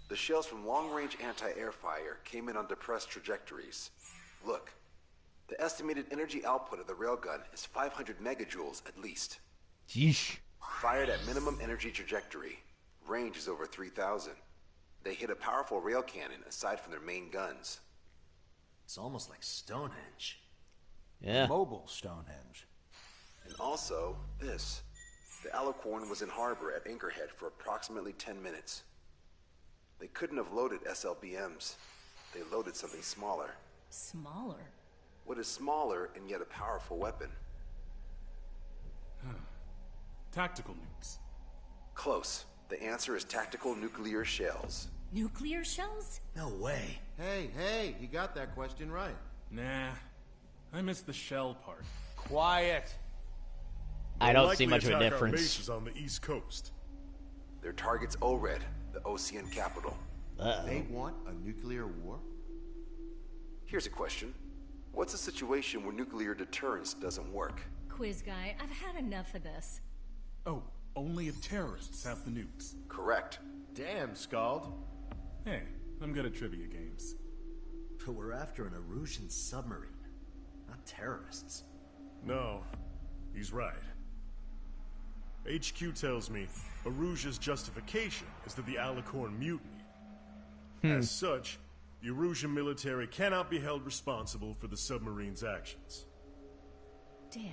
the shells from long-range anti-air fire came in on depressed trajectories. Look, the estimated energy output of the railgun is 500 megajoules at least. Yeesh. Fired at minimum energy trajectory, range is over 3,000. They hit a powerful rail cannon aside from their main guns. It's almost like Stonehenge. Yeah. Mobile Stonehenge. And also, this. The Alicorn was in harbor at Anchorhead for approximately 10 minutes. They couldn't have loaded SLBMs. They loaded something smaller. Smaller? What is smaller and yet a powerful weapon? Tactical nukes. Close. The answer is tactical nuclear shells. Nuclear shells? No way. Hey, you got that question right. Nah, I missed the shell part. Quiet. I don't see much of a Our difference. bases on the East Coast. Their target's Anchorhead, the Ocean capital. They want a nuclear war? Here's a question. What's a situation where nuclear deterrence doesn't work? Quiz guy, I've had enough of this. Oh, only if terrorists have the nukes. Correct. Damn, Scald. Hey, I'm good at trivia games. But we're after an Erusian submarine, not terrorists. No, he's right. HQ tells me Erusia's justification is that the Alicorn mutinied. As such, the Erusian military cannot be held responsible for the submarine's actions. Damn.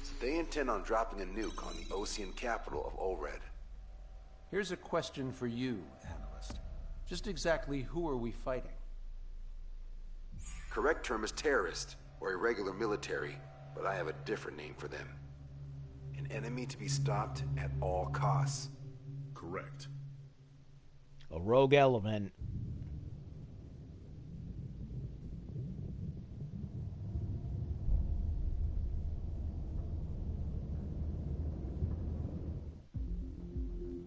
So they intend on dropping a nuke on the Ocean capital of Anchorhead. Here's a question for you, analyst. Just exactly who are we fighting? Correct term is terrorist, or irregular military, but I have a different name for them. An enemy to be stopped at all costs. Correct. A rogue element.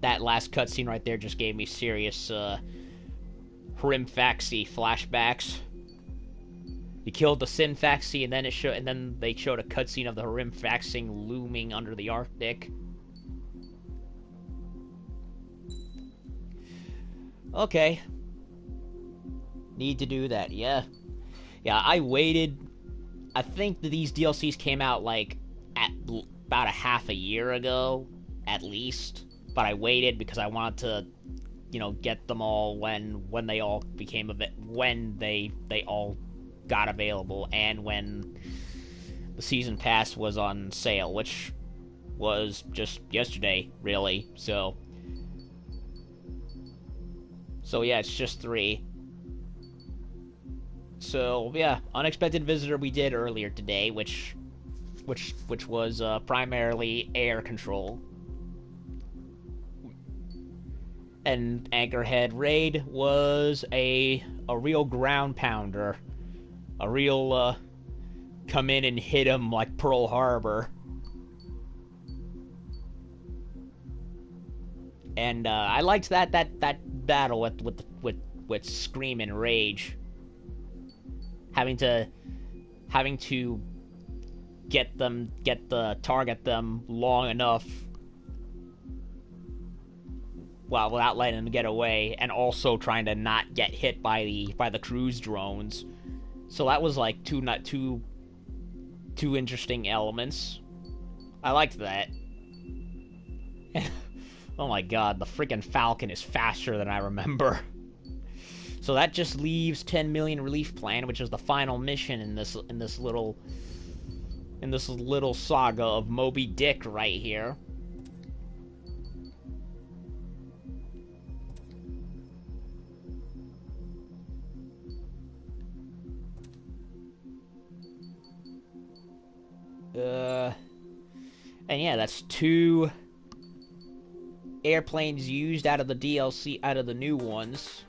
That last cutscene right there just gave me serious Hrimfaxi flashbacks. You killed the Sinfaxi, and then they showed a cutscene of the Hrimfaxi looming under the Arctic. Okay. Need to do that, yeah. Yeah, I waited. I think that these DLCs came out like at about a half a year ago, at least. But I waited because I wanted to, you know, get them all when they all became when they all got available, and when the season pass was on sale, which was just yesterday, really. So yeah, it's just 3. So yeah, Unexpected Visitor we did earlier today, which was primarily air control. And Anchorhead Raid was a real ground pounder. A real, come in and hit him like Pearl Harbor. And, I liked that battle with Scream and Rage. Having to target them long enough, well, without letting them get away, and also trying to not get hit by the cruise drones. So that was like two interesting elements. I liked that. Oh my god, the freaking Falcon is faster than I remember. So that just leaves 10 million relief plan, which is the final mission in this little saga of Moby Dick right here. And yeah, that's 2 airplanes used out of the DLC, out of the new ones.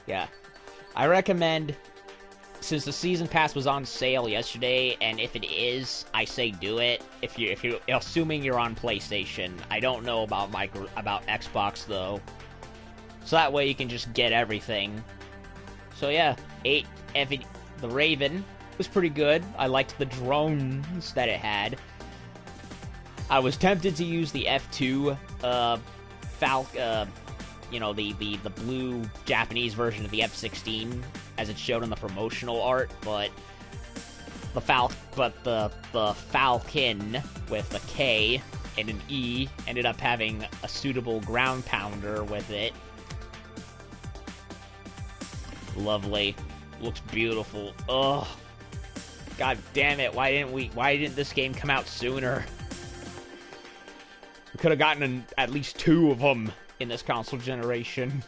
Yeah. I recommend, since the season pass was on sale yesterday, and if it is, I say do it. If you assuming you're on PlayStation, I don't know about Xbox though. So that way you can just get everything. So yeah, the Raven was pretty good. I liked the drones that it had. I was tempted to use the F2 you know, the blue Japanese version of the F-16 as it showed in the promotional art, but the Falcon with a K and an E ended up having a suitable ground pounder with it. Lovely. Looks beautiful. Ugh. God damn it, why didn't this game come out sooner? We could have gotten at least 2 of them in this console generation.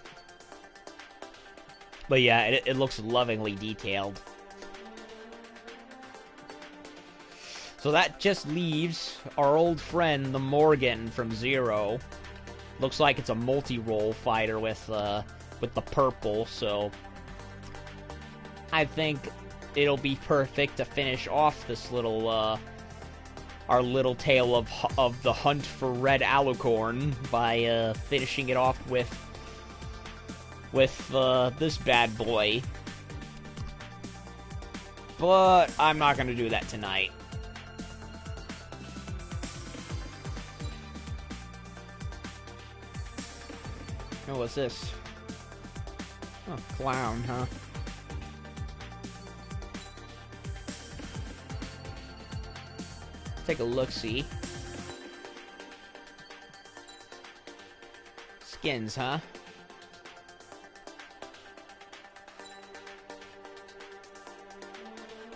But yeah, it looks lovingly detailed. So that just leaves our old friend, the Morgan from Zero. Looks like it's a multi-role fighter with the purple, so I think it'll be perfect to finish off this little, our little tale of the hunt for Red Alicorn by, finishing it off with this bad boy. But I'm not gonna do that tonight. Oh, what's this? Oh, clown, huh? Take a look-see. Skins, huh?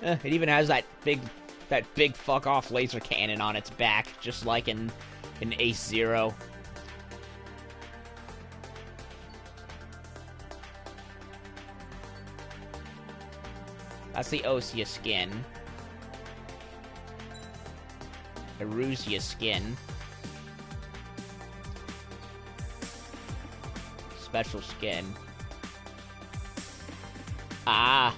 It even has that big fuck-off laser cannon on its back, just like in Ace Zero. That's the Osea skin. Erusea skin. Special skin. Ah!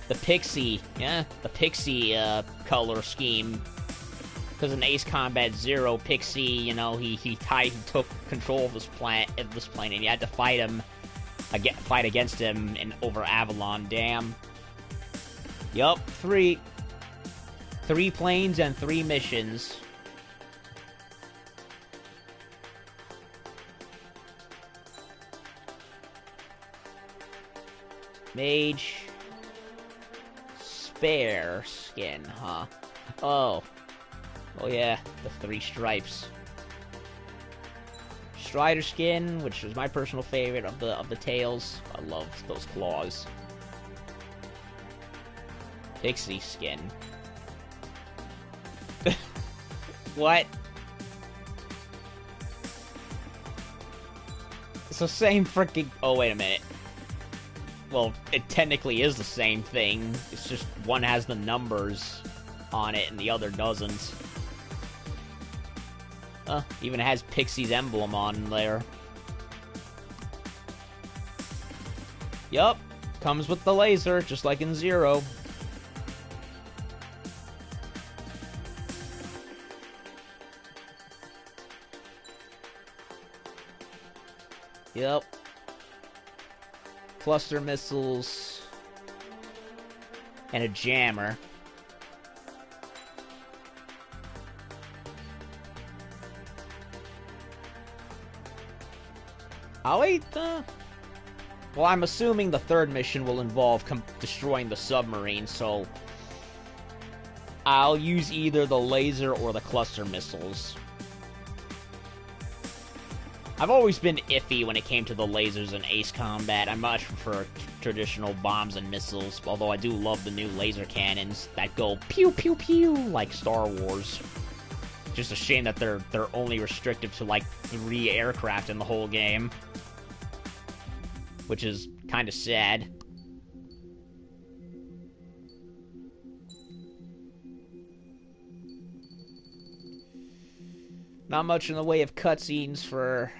The Pixie, yeah, the Pixie, color scheme. Because in Ace Combat Zero, Pixie, you know, he took control of this planet, and you had to fight against him over Avalon Dam. Yup, 3 planes and 3 missions. Mage. Spare skin, huh? Oh. Oh yeah, the 3 stripes. Strider skin, which is my personal favorite of the tails. I love those claws. Pixie skin. What? It's the same freaking... Oh, wait a minute. Well, it technically is the same thing. It's just one has the numbers on it and the other doesn't. Even has Pixie's emblem on there. Yup. Comes with the laser, just like in Zero. Yep. Cluster missiles. And a jammer. I'll wait, well, I'm assuming the 3rd mission will involve destroying the submarine, so I'll use either the laser or the cluster missiles. I've always been iffy when it came to the lasers in Ace Combat. I much prefer traditional bombs and missiles, although I do love the new laser cannons that go pew pew pew like Star Wars. Just a shame that they're only restricted to like 3 aircraft in the whole game. Which is kind of sad. Not much in the way of cutscenes for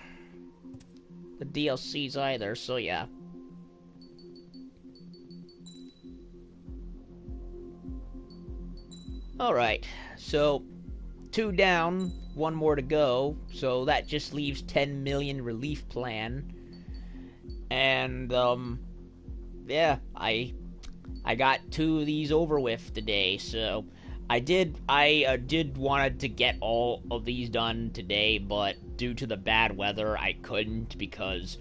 the DLCs either, so yeah. Alright, so 2 down, 1 more to go, so that just leaves 10 million relief plan. And, yeah, I got 2 of these over with today, so I did wanted to get all of these done today, but due to the bad weather, I couldn't because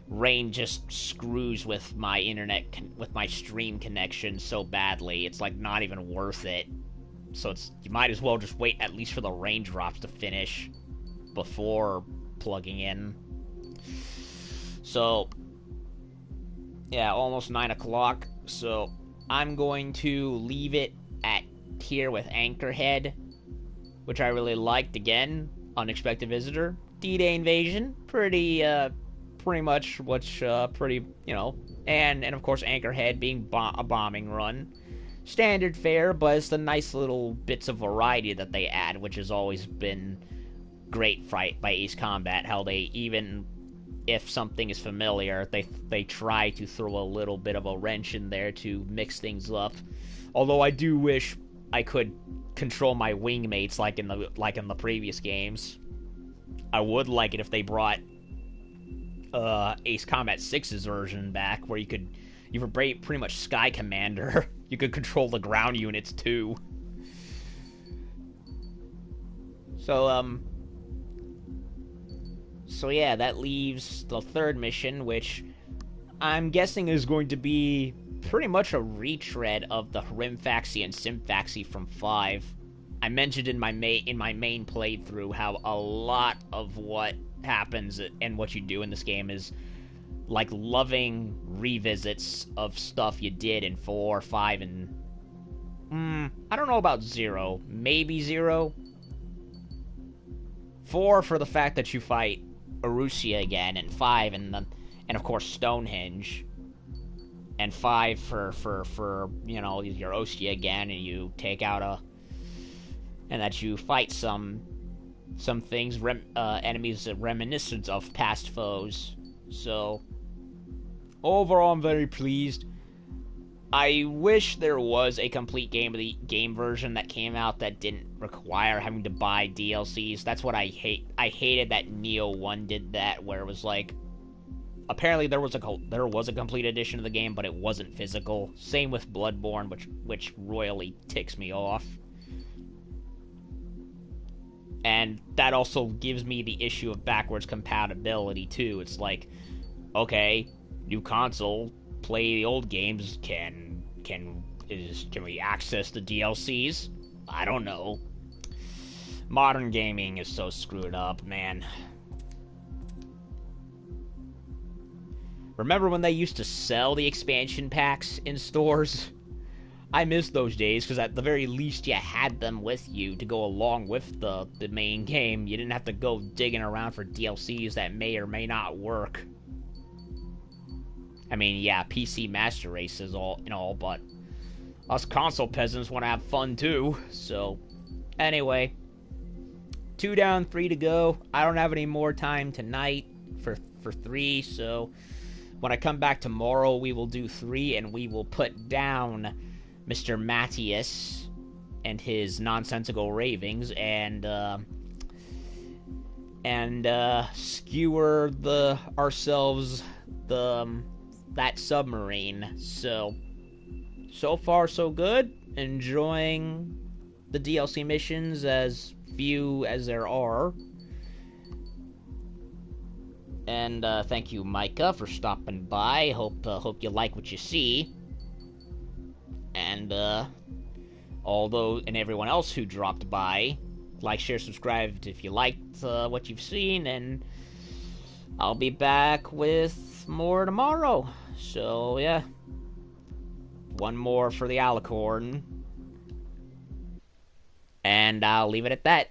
rain just screws with my internet, with my stream connection so badly. It's like not even worth it. So you might as well just wait at least for the raindrops to finish before plugging in. So yeah, almost 9 o'clock. So I'm going to leave it at here with Anchorhead, which I really liked. Again, unexpected visitor, D-Day invasion, pretty much what's pretty, you know, and of course Anchorhead being a bombing run. Standard fare, but it's the nice little bits of variety that they add, which has always been great by Ace Combat. How they, even if something is familiar, they try to throw a little bit of a wrench in there to mix things up. Although I do wish I could control my wingmates like in the previous games. I would like it if they brought Ace Combat 6's version back, where you were pretty much Sky Commander. You could control the ground units too. So yeah, that leaves the third mission, which I'm guessing is going to be pretty much a retread of the Rimfaxi and Simfaxi from 5. I mentioned in my main playthrough how a lot of what happens and what you do in this game is like loving revisits of stuff you did in 4, 5, and I don't know about 0. Maybe 0. 4 for the fact that you fight Erusia again, and 5 and of course Stonehenge, and 5 for you know, your Ostia again, and you take out and that you fight some things, enemies reminiscent of past foes. So overall, I'm very pleased. I wish there was a complete game version that came out that didn't require having to buy DLCs. That's what I hate. I hated that Neo 1 did that, where it was like, apparently there was a complete edition of the game, but it wasn't physical. Same with Bloodborne, which royally ticks me off. And that also gives me the issue of backwards compatibility too. It's like, okay, new console, play the old games. Can we access the DLCs? I don't know. Modern gaming is so screwed up, man. Remember when they used to sell the expansion packs in stores? I miss those days, because at the very least you had them with you to go along with the main game. You didn't have to go digging around for DLCs that may or may not work. I mean, yeah, PC Master Race is all, but us console peasants want to have fun too. So, anyway, 2 down, 3 to go. I don't have any more time tonight for 3, so when I come back tomorrow, we will do 3, and we will put down Mr. Matthias and his nonsensical ravings, and skewer ourselves that submarine. So far so good. Enjoying the DLC missions, as few as there are. And thank you, Micah, for stopping by. Hope you like what you see. And and everyone else who dropped by, like, share, subscribe if you liked what you've seen, and I'll be back with more tomorrow. So yeah, one more for the Alicorn, and I'll leave it at that.